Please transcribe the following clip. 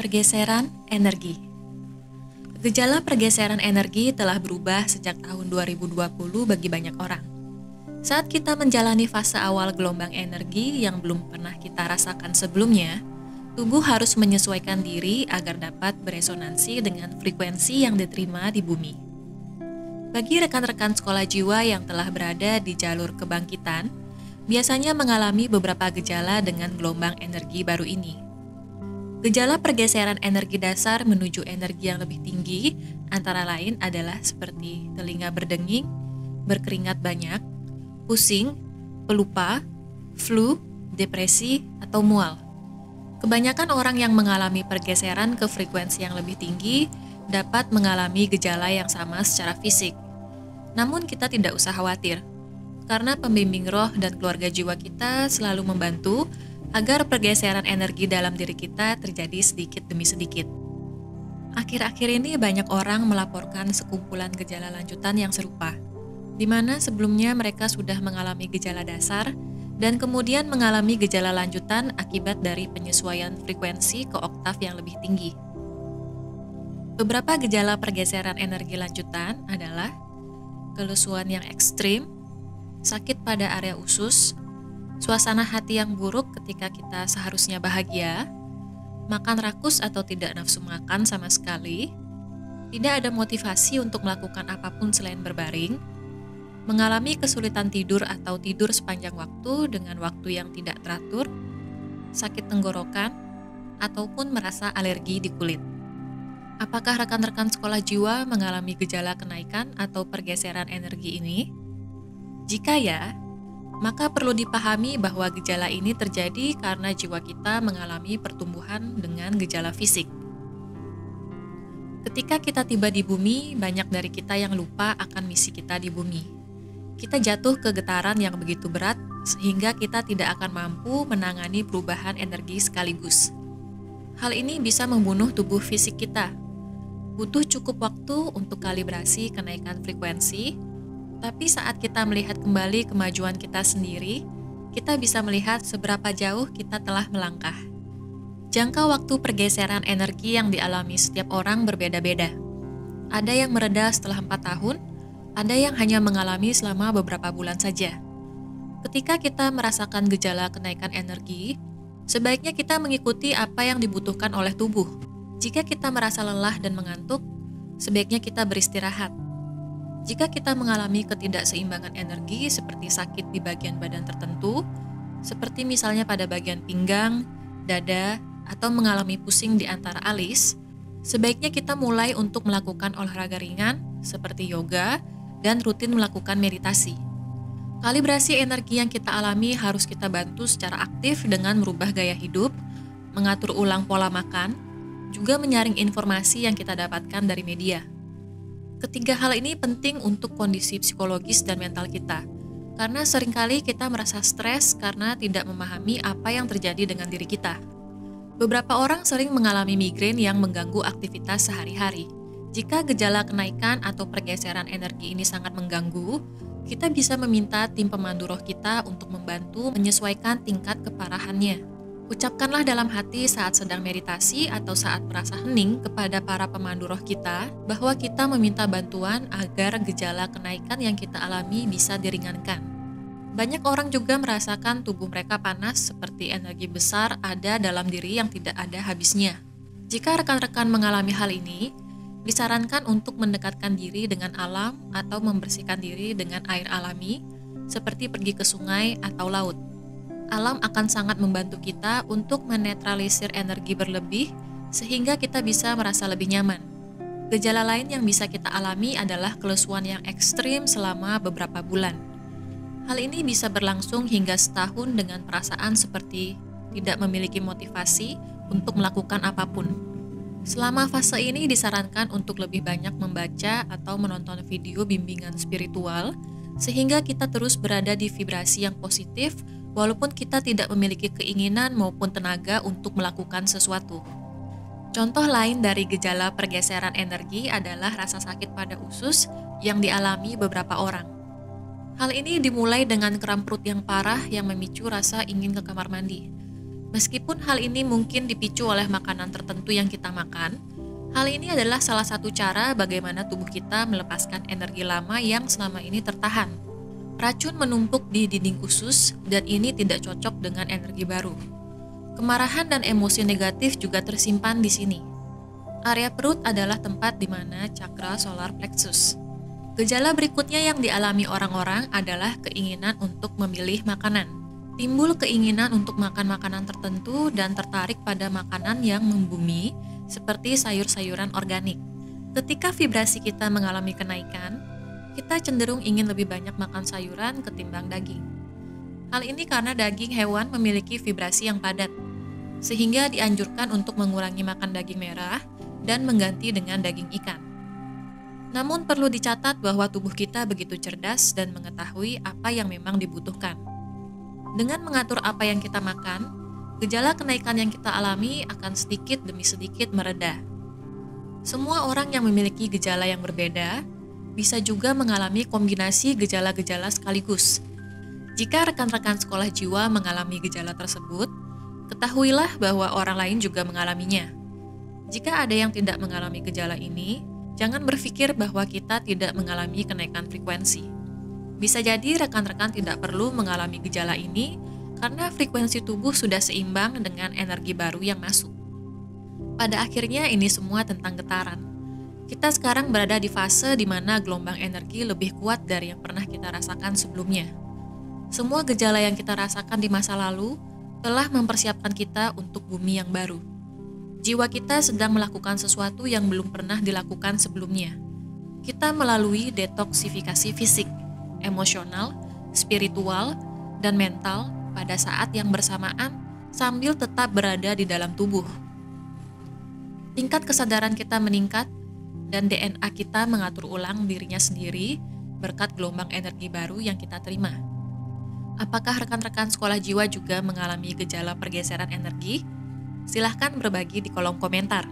Pergeseran energi. Gejala pergeseran energi telah berubah sejak tahun 2020 bagi banyak orang. Saat kita menjalani fase awal gelombang energi yang belum pernah kita rasakan sebelumnya, tubuh harus menyesuaikan diri agar dapat beresonansi dengan frekuensi yang diterima di bumi. Bagi rekan-rekan sekolah jiwa yang telah berada di jalur kebangkitan, biasanya mengalami beberapa gejala dengan gelombang energi baru ini. Gejala pergeseran energi dasar menuju energi yang lebih tinggi antara lain adalah seperti telinga berdenging, berkeringat banyak, pusing, pelupa, flu, depresi, atau mual. Kebanyakan orang yang mengalami pergeseran ke frekuensi yang lebih tinggi dapat mengalami gejala yang sama secara fisik. Namun kita tidak usah khawatir, karena pembimbing roh dan keluarga jiwa kita selalu membantu agar pergeseran energi dalam diri kita terjadi sedikit demi sedikit. Akhir-akhir ini banyak orang melaporkan sekumpulan gejala lanjutan yang serupa, di mana sebelumnya mereka sudah mengalami gejala dasar dan kemudian mengalami gejala lanjutan akibat dari penyesuaian frekuensi ke oktav yang lebih tinggi. Beberapa gejala pergeseran energi lanjutan adalah kelesuan yang ekstrim, sakit pada area usus, suasana hati yang buruk ketika kita seharusnya bahagia, makan rakus atau tidak nafsu makan sama sekali, tidak ada motivasi untuk melakukan apapun selain berbaring, mengalami kesulitan tidur atau tidur sepanjang waktu dengan waktu yang tidak teratur, sakit tenggorokan, ataupun merasa alergi di kulit. Apakah rekan-rekan sekolah jiwa mengalami gejala kenaikan atau pergeseran energi ini? Jika ya, maka perlu dipahami bahwa gejala ini terjadi karena jiwa kita mengalami pertumbuhan dengan gejala fisik. Ketika kita tiba di bumi, banyak dari kita yang lupa akan misi kita di bumi. Kita jatuh ke getaran yang begitu berat, sehingga kita tidak akan mampu menangani perubahan energi sekaligus. Hal ini bisa membunuh tubuh fisik kita. Butuh cukup waktu untuk kalibrasi kenaikan frekuensi, tapi saat kita melihat kembali kemajuan kita sendiri, kita bisa melihat seberapa jauh kita telah melangkah. Jangka waktu pergeseran energi yang dialami setiap orang berbeda-beda. Ada yang mereda setelah 4 tahun, ada yang hanya mengalami selama beberapa bulan saja. Ketika kita merasakan gejala kenaikan energi, sebaiknya kita mengikuti apa yang dibutuhkan oleh tubuh. Jika kita merasa lelah dan mengantuk, sebaiknya kita beristirahat. Jika kita mengalami ketidakseimbangan energi seperti sakit di bagian badan tertentu, seperti misalnya pada bagian pinggang, dada, atau mengalami pusing di antara alis, sebaiknya kita mulai untuk melakukan olahraga ringan seperti yoga dan rutin melakukan meditasi. Kalibrasi energi yang kita alami harus kita bantu secara aktif dengan merubah gaya hidup, mengatur ulang pola makan, juga menyaring informasi yang kita dapatkan dari media. Ketiga hal ini penting untuk kondisi psikologis dan mental kita, karena seringkali kita merasa stres karena tidak memahami apa yang terjadi dengan diri kita. Beberapa orang sering mengalami migrain yang mengganggu aktivitas sehari-hari. Jika gejala kenaikan atau pergeseran energi ini sangat mengganggu, kita bisa meminta tim pemandu roh kita untuk membantu menyesuaikan tingkat keparahannya. Ucapkanlah dalam hati saat sedang meditasi atau saat merasa hening kepada para pemandu roh kita bahwa kita meminta bantuan agar gejala kenaikan yang kita alami bisa diringankan. Banyak orang juga merasakan tubuh mereka panas seperti energi besar ada dalam diri yang tidak ada habisnya. Jika rekan-rekan mengalami hal ini, disarankan untuk mendekatkan diri dengan alam atau membersihkan diri dengan air alami seperti pergi ke sungai atau laut. Alam akan sangat membantu kita untuk menetralisir energi berlebih sehingga kita bisa merasa lebih nyaman. Gejala lain yang bisa kita alami adalah kelesuan yang ekstrim selama beberapa bulan. Hal ini bisa berlangsung hingga setahun dengan perasaan seperti tidak memiliki motivasi untuk melakukan apapun. Selama fase ini disarankan untuk lebih banyak membaca atau menonton video bimbingan spiritual sehingga kita terus berada di vibrasi yang positif walaupun kita tidak memiliki keinginan maupun tenaga untuk melakukan sesuatu. Contoh lain dari gejala pergeseran energi adalah rasa sakit pada usus yang dialami beberapa orang. Hal ini dimulai dengan kram perut yang parah yang memicu rasa ingin ke kamar mandi. Meskipun hal ini mungkin dipicu oleh makanan tertentu yang kita makan, hal ini adalah salah satu cara bagaimana tubuh kita melepaskan energi lama yang selama ini tertahan. Racun menumpuk di dinding usus dan ini tidak cocok dengan energi baru. Kemarahan dan emosi negatif juga tersimpan di sini. Area perut adalah tempat di mana cakra solar plexus. Gejala berikutnya yang dialami orang-orang adalah keinginan untuk memilih makanan. Timbul keinginan untuk makan makanan tertentu dan tertarik pada makanan yang membumi, seperti sayur-sayuran organik. Ketika vibrasi kita mengalami kenaikan, kita cenderung ingin lebih banyak makan sayuran ketimbang daging. Hal ini karena daging hewan memiliki vibrasi yang padat, sehingga dianjurkan untuk mengurangi makan daging merah dan mengganti dengan daging ikan. Namun perlu dicatat bahwa tubuh kita begitu cerdas dan mengetahui apa yang memang dibutuhkan. Dengan mengatur apa yang kita makan, gejala kenaikan yang kita alami akan sedikit demi sedikit mereda. Semua orang yang memiliki gejala yang berbeda bisa juga mengalami kombinasi gejala-gejala sekaligus. Jika rekan-rekan sekolah jiwa mengalami gejala tersebut, ketahuilah bahwa orang lain juga mengalaminya. Jika ada yang tidak mengalami gejala ini, jangan berpikir bahwa kita tidak mengalami kenaikan frekuensi. Bisa jadi rekan-rekan tidak perlu mengalami gejala ini karena frekuensi tubuh sudah seimbang dengan energi baru yang masuk. Pada akhirnya ini semua tentang getaran. Kita sekarang berada di fase di mana gelombang energi lebih kuat dari yang pernah kita rasakan sebelumnya. Semua gejala yang kita rasakan di masa lalu telah mempersiapkan kita untuk bumi yang baru. Jiwa kita sedang melakukan sesuatu yang belum pernah dilakukan sebelumnya. Kita melalui detoksifikasi fisik, emosional, spiritual, dan mental pada saat yang bersamaan sambil tetap berada di dalam tubuh. Tingkat kesadaran kita meningkat dan DNA kita mengatur ulang dirinya sendiri berkat gelombang energi baru yang kita terima. Apakah rekan-rekan sekolah jiwa juga mengalami gejala pergeseran energi? Silahkan berbagi di kolom komentar.